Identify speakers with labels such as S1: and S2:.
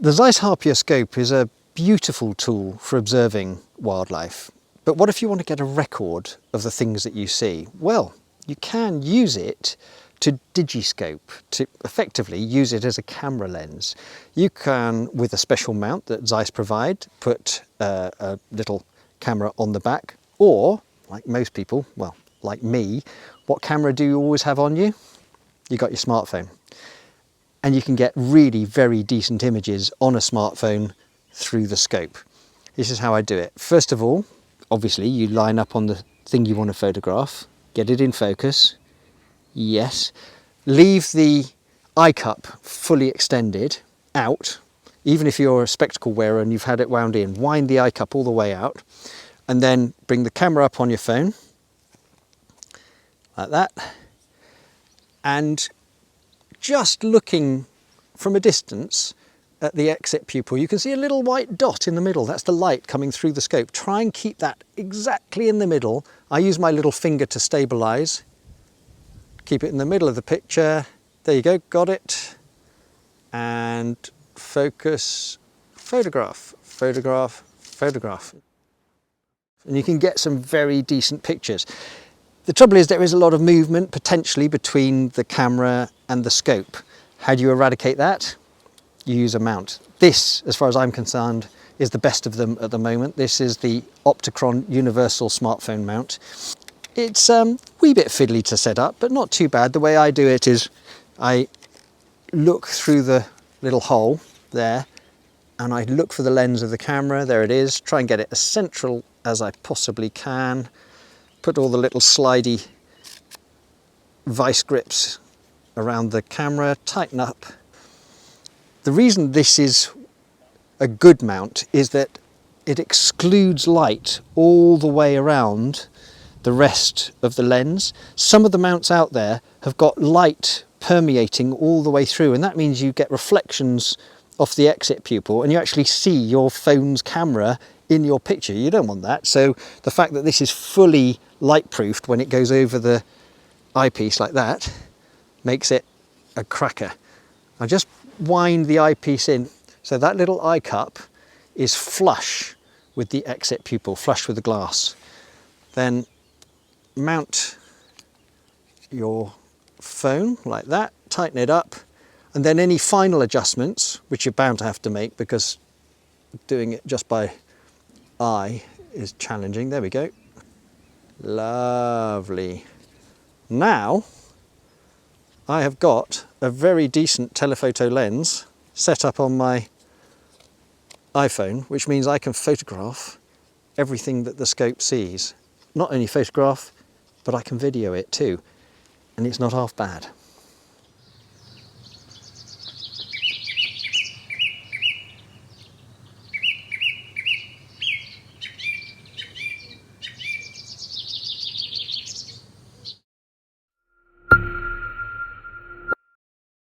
S1: The Zeiss Harpia scope is a beautiful tool for observing wildlife, but what if you want to get a record of the things that you see? Well, you can use it to digiscope, to effectively use it as a camera lens. You can, with a special mount that Zeiss provide, put a little camera on the back, or, like most people, well, like me, what camera do you always have on you? You got your smartphone. And you can get really very decent images on a smartphone through the scope. This is how I do it. First of all, obviously you line up on the thing you want to photograph, get it in focus, yes. Leave the eye cup fully extended out, even if you're a spectacle wearer and you've had it wound in, wind the eye cup all the way out, and then bring the camera up on your phone, like that, and just looking from a distance at the exit pupil, you can see a little white dot in the middle. That's the light coming through the scope. Try and keep that exactly in the middle. I use my little finger to stabilize. Keep it in the middle of the picture. There you go, got it. And focus, photograph, photograph, photograph. And you can get some very decent pictures. The trouble is there is a lot of movement potentially between the camera and the scope. How do you eradicate that? You use a mount. This, as far as I'm concerned, is the best of them at the moment. This is the Opticron Universal Smartphone Mount. It's a wee bit fiddly to set up, but not too bad. The way I do it is I look through the little hole there and I look for the lens of the camera. There it is. Try and get it as central as I possibly can. Put all the little slidey vice grips around the camera, tighten up. The reason this is a good mount is that it excludes light all the way around the rest of the lens. Some of the mounts out there have got light permeating all the way through, and that means you get reflections off the exit pupil and you actually see your phone's camera in your picture. You don't want that. So the fact that this is fully light proofed when it goes over the eyepiece like that makes it a cracker. I just wind the eyepiece in so that little eye cup is flush with the exit pupil, flush with the glass. Then mount your phone like that, tighten it up, and then any final adjustments, which you're bound to have to make because doing it just by eye is challenging. There we go. Lovely. Now I have got a very decent telephoto lens set up on my iPhone, which means I can photograph everything that the scope sees. Not only photograph, but I can video it too. And it's not half bad.